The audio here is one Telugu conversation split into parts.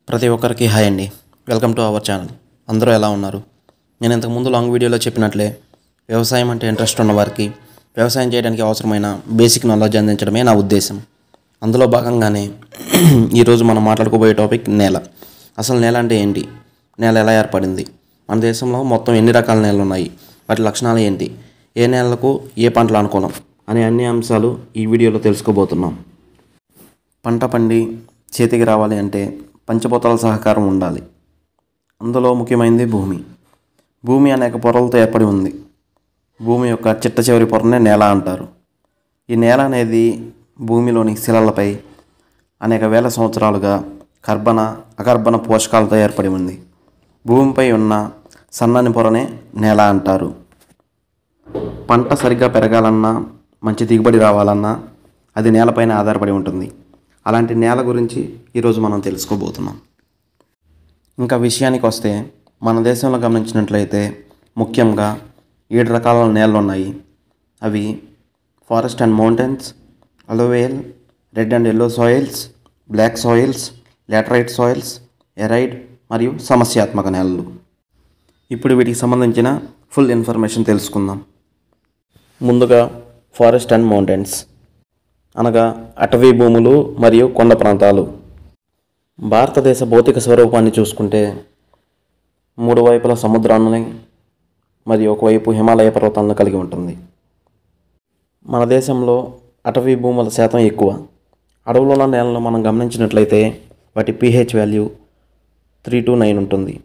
ప్రతి ఒక్కరికి హాయ్ అండి. Welcome to our channel. అందరూ ఎలా ఉన్నారు? నేను ఇంతకుముందు లాంగ్ వీడియోలో చెప్పినట్లే వ్యవసాయం అంటే ఇంట్రెస్ట్ ఉన్న వారికి వ్యవసాయం చేయడానికి అవసరమైన బేసిక్ నాలెడ్జ్ అందించడమే నా ఉద్దేశం. అందులో భాగంగానే ఈరోజు మనం మాట్లాడుకోబోయే టాపిక్ నేల. అసలు నేల అంటే ఏంటి? నేల ఎలా ఏర్పడింది? మన దేశంలో మొత్తం ఎన్ని రకాల నేలలు ఉన్నాయి? వాటి లక్షణాలు ఏంటి? ఏ నేలలకు ఏ పంటలు అనుకూలం అనే అన్ని అంశాలు ఈ వీడియోలో తెలుసుకోబోతున్నాం. పంట పండి చేతికి రావాలి అంటే పంచభూతాల సహకారం ఉండాలి. అందులో ముఖ్యమైనది భూమి. భూమి అనేక పొరలతో ఏర్పడి ఉంది. భూమి యొక్క చిట్ట చివరి పొరనే నేల అంటారు. ఈ నేల అనేది భూమిలోని శిలలపై అనేక వేల సంవత్సరాలుగా కర్బన అకర్బన పోషకాలతో ఏర్పడి ఉంది. భూమిపై ఉన్న సన్నని పొరనే నేల అంటారు. పంట సరిగ్గా పెరగాలన్నా మంచి దిగుబడి రావాలన్నా అది నేలపైన ఆధారపడి ఉంటుంది. అలాంటి నేల గురించి ఈరోజు మనం తెలుసుకోబోతున్నాం. ఇంకా విషయానికి వస్తే మన దేశంలో గమనించినట్లయితే ముఖ్యంగా 7 రకాల నేలలు ఉన్నాయి. అవి forest and mountains, alluvial, red and yellow soils, black soils, laterite soils, arid మరియు సమస్యాత్మక నేలలు. ఇప్పుడు వీటికి సంబంధించిన ఫుల్ ఇన్ఫర్మేషన్ తెలుసుకుందాం. ముందుగా ఫారెస్ట్ అండ్ మౌంటైన్స్ అనగా అటవీ భూములు మరియు కొండ ప్రాంతాలు. భారతదేశ భౌతిక స్వరూపాన్ని చూసుకుంటే 3 వైపుల సముద్రాన్ని మరియు ఒకవైపు హిమాలయ పర్వతాలను కలిగి ఉంటుంది. మన దేశంలో అటవీ భూముల శాతం ఎక్కువ. అడవుల నేలను మనం గమనించినట్లయితే వాటి pH వాల్యూ 3 to 9 ఉంటుంది.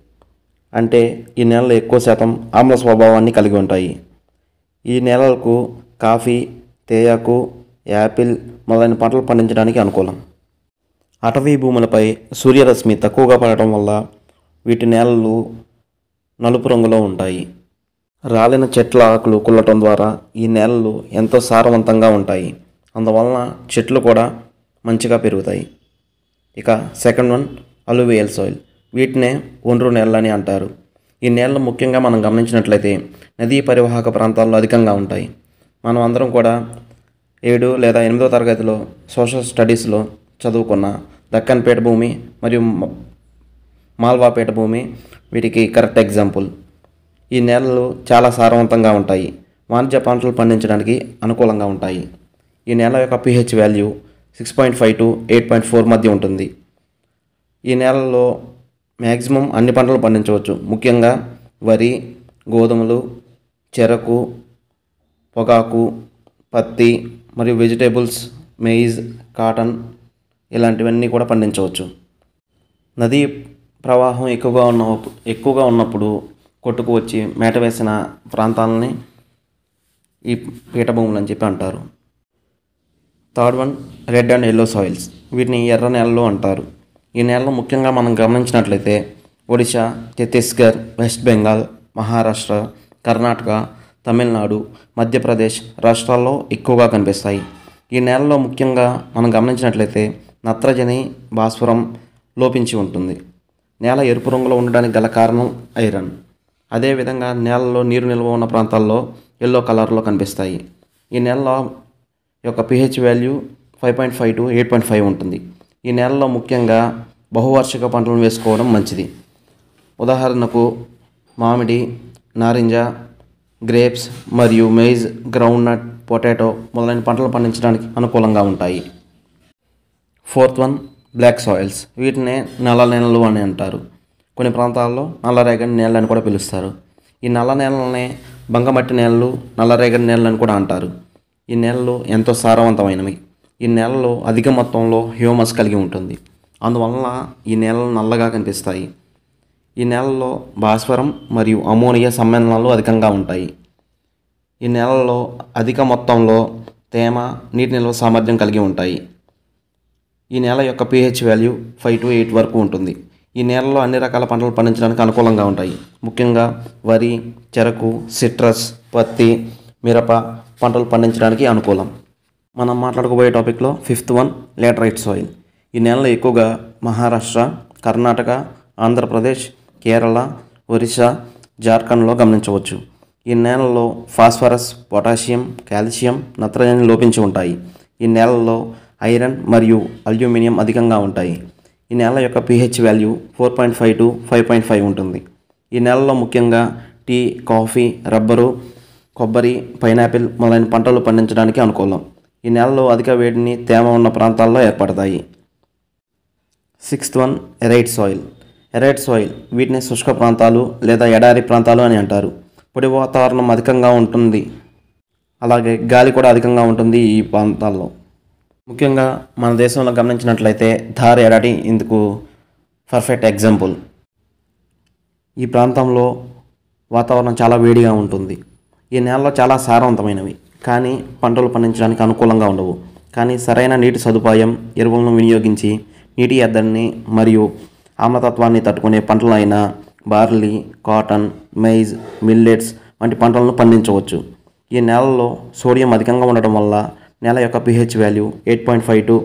అంటే ఈ నేలలు ఎక్కువ శాతం ఆమ్ల స్వభావాన్ని కలిగి ఉంటాయి. ఈ నేలలకు కాఫీ, తేయాకు, యాపిల్ మొదలైన పంటలు పండించడానికి అనుకూలం. అటవీ భూములపై సూర్యరశ్మి తక్కువగా పడటం వల్ల వీటి నేలలు నలుపు రంగులో ఉంటాయి. రాలిన చెట్ల ఆకులు కుల్లటం ద్వారా ఈ నేలలు ఎంతో సారవంతంగా ఉంటాయి. అందువలన చెట్లు కూడా మంచిగా పెరుగుతాయి. ఇక సెకండ్ వన్ అలువియల్ సాయిల్. వీటినే ఒండ్రు నేలని అంటారు. ఈ నేలలు ముఖ్యంగా మనం గమనించినట్లయితే నదీ పరివాహక ప్రాంతాల్లో అధికంగా ఉంటాయి. మనం అందరం కూడా 7 లేదా 8వ తరగతిలో సోషల్ స్టడీస్లో చదువుకున్న దక్కన్ పీఠభూమి మరియు మాల్వా పీఠభూమి వీటికి కరెక్ట్ ఎగ్జాంపుల్. ఈ నేలలు చాలా సారవంతంగా ఉంటాయి. వాణిజ్య పంటలు పండించడానికి అనుకూలంగా ఉంటాయి. ఈ నేల యొక్క pH వాల్యూ 6.5 to 8.4 మధ్య ఉంటుంది. ఈ నేలలో మ్యాక్సిమం అన్ని పంటలు పండించవచ్చు. ముఖ్యంగా వరి, గోధుమలు, చెరకు, పొగాకు, పత్తి మరియు వెజిటేబుల్స్, మెయిజ్, కాటన్ ఇలాంటివన్నీ కూడా పండించవచ్చు. నదీ ప్రవాహం ఎక్కువగా ఉన్నప్పుడు కొట్టుకు వచ్చి మేట వేసిన ప్రాంతాలని ఈ పీఠభూములు అని చెప్పి అంటారు. Third one red and yellow soils. వీటిని ఎర్ర నేలలు అంటారు. ఈ నేలలో ముఖ్యంగా మనం గమనించినట్లయితే ఒడిశా, ఛత్తీస్గఢ్, వెస్ట్ బెంగాల్, మహారాష్ట్ర, కర్ణాటక, తమిళనాడు, మధ్యప్రదేశ్ రాష్ట్రాల్లో ఎక్కువగా కనిపిస్తాయి. ఈ నేలలో ముఖ్యంగా మనం గమనించినట్లయితే నత్రజని, భాస్వరం లోపించి ఉంటుంది. నేల ఎరుపు రంగులో ఉండడానికి గల కారణం ఐరన్. అదేవిధంగా నేలలో నీరు నిల్వ ఉన్న ప్రాంతాల్లో ఎల్లో కలర్లో కనిపిస్తాయి. ఈ నేల యొక్క pH వాల్యూ 5.5 to 8.5 ఉంటుంది. ఈ నేలలో ముఖ్యంగా బహువార్షిక పంటలను వేసుకోవడం మంచిది. ఉదాహరణకు మామిడి, నారింజ, గ్రేప్స్ మరియు మెయిజ్, గ్రౌండ్నట్, పొటాటో మొదలైన పంటలు పండించడానికి అనుకూలంగా ఉంటాయి. Fourth one black soils. వీటినే నల్ల నేలలు అని అంటారు. కొన్ని ప్రాంతాల్లో నల్లరేగడి నేలలు అని కూడా పిలుస్తారు. ఈ నల్ల నేలలనే బంకమట్టి నేలలు, నల్లరేగడి నేలలు అని కూడా అంటారు. ఈ నేలలు ఎంతో సారవంతమైనవి. ఈ నేలలో అధిక మొత్తంలో హ్యూమస్ కలిగి ఉంటుంది. అందువలన ఈ నేలలు నల్లగా కనిపిస్తాయి. ఈ నేలలో భాస్వరం మరియు అమోనియా సమ్మేళనాలు అధికంగా ఉంటాయి. ఈ నేలలో అధిక మొత్తంలో తేమ, నీటి నిల్వ సామర్థ్యం కలిగి ఉంటాయి. ఈ నేల యొక్క pH వాల్యూ 5 to 8 వరకు ఉంటుంది. ఈ నేలలో అన్ని రకాల పంటలు పండించడానికి అనుకూలంగా ఉంటాయి. ముఖ్యంగా వరి, చెరకు, సిట్రస్, పత్తి, మిరప పంటలు పండించడానికి అనుకూలం. మనం మాట్లాడుకోబోయే టాపిక్లో ఫిఫ్త్ వన్ లాటరైట్ సాయిల్. ఈ నేలలో ఎక్కువగా మహారాష్ట్ర, కర్ణాటక, ఆంధ్రప్రదేశ్, కేరళ, ఒరిస్సా, జార్ఖండ్లో గమనించవచ్చు. ఈ నేలలో ఫాస్ఫరస్, పొటాషియం, కాల్షియం, నత్రజని లోపించి ఉంటాయి. ఈ నేలలో ఐరన్ మరియు అల్యూమినియం అధికంగా ఉంటాయి. ఈ నేల యొక్క pH వాల్యూ 4.5 to 5.5 ఉంటుంది. ఈ నేలలో ముఖ్యంగా టీ, కాఫీ, రబ్బరు, కొబ్బరి, పైనాపిల్ మొదలైన పంటలు పండించడానికి అనుకూలం. ఈ నేలలో అధిక వేడిని తేమ ఉన్న ప్రాంతాల్లో ఏర్పడతాయి. 6th one alright soil. Alright soil వీటిని శుష్క ప్రాంతాలు లేదా ఎడారి ప్రాంతాలు అని అంటారు. పొడి వాతావరణం అధికంగా ఉంటుంది, అలాగే గాలి కూడా అధికంగా ఉంటుంది ఈ ప్రాంతాల్లో. ముఖ్యంగా మన దేశంలో గమనించినట్లయితే థార్ ఎడారి ఇందుకు పర్ఫెక్ట్ ఎగ్జాంపుల్. ఈ ప్రాంతంలో వాతావరణం చాలా వేడిగా ఉంటుంది. ఈ నేలలో చాలా సారవంతమైనవి, కానీ పంటలు పండించడానికి అనుకూలంగా ఉండవు. కానీ సరైన నీటి సదుపాయం, ఎరువులను వినియోగించి నీటి ఎద్దడిని మరియు ఆమ్లతత్వాన్ని తట్టుకునే పంటలైన బార్లీ, కాటన్, మైజ్, మిల్లెట్స్ వంటి పంటలను పండించవచ్చు. ఈ నేలలో సోడియం అధికంగా ఉండటం వల్ల నేల యొక్క pH వాల్యూ 8.52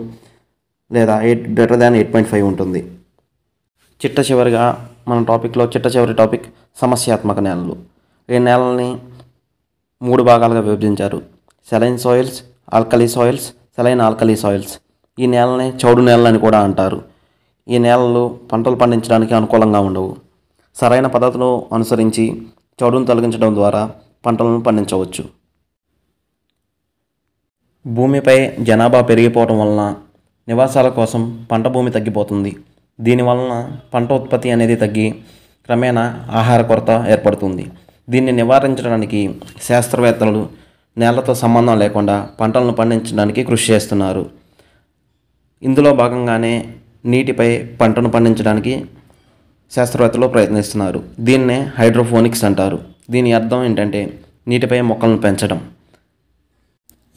లేదా 8 ఉంటుంది. చిట్ట చివరి టాపిక్ సమస్యాత్మక నేలలు. ఈ నేలని 3 భాగాలుగా విభజించారు: saline soils, alkali soils, saline alkali soils. ఈ నేలని చౌడు నేలలు అని కూడా అంటారు. ఈ నేలలు పంటలు పండించడానికి అనుకూలంగా ఉండవు. సరైన పద్ధతులు అనుసరించి చౌడును తొలగించడం ద్వారా పంటలను పండించవచ్చు. భూమిపై జనాభా పెరిగిపోవడం వలన నివాసాల కోసం పంట భూమి తగ్గిపోతుంది. దీనివలన పంట ఉత్పత్తి అనేది తగ్గి క్రమేణా ఆహార కొరత ఏర్పడుతుంది. దీన్ని నివారించడానికి శాస్త్రవేత్తలు నేలతో సంబంధం లేకుండా పంటలను పండించడానికి కృషి చేస్తున్నారు. ఇందులో భాగంగానే నీటిపై పంటను పండించడానికి శాస్త్రవేత్తలు ప్రయత్నిస్తున్నారు. దీన్నే హైడ్రోఫోనిక్స్ అంటారు. దీని అర్థం ఏంటంటే నీటిపై మొక్కలను పెంచడం.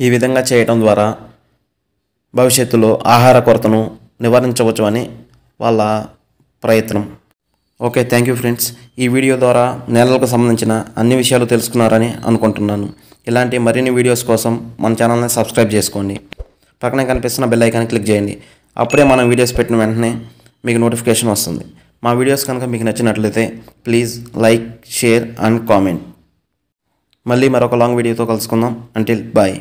ఈ విధంగా చేయడం ద్వారా భవిష్యత్తులో ఆహార కొరతను నివారించవచ్చు అని వాళ్ళ ప్రయత్నం. Okay, thank you friends. ఈ వీడియో ద్వారా నేలలకు సంబంధించిన అన్ని విషయాలు తెలుసుకున్నారని అనుకుంటున్నాను. ఇలాంటి మరిన్ని వీడియోస్ కోసం మన ఛానల్ని సబ్స్క్రైబ్ చేసుకోండి. పక్కనే కనిపిస్తున్న బెల్ ఐకాన్ని క్లిక్ చేయండి. అప్పుడే మనం వీడియోస్ పెట్టిన వెంటనే మీకు నోటిఫికేషన్ వస్తుంది. మా వీడియోస్ కనుక మీకు నచ్చినట్లయితే please like, share and comment. మళ్ళీ మరొక లాంగ్ వీడియోతో కలుసుకుందాం. Until bye.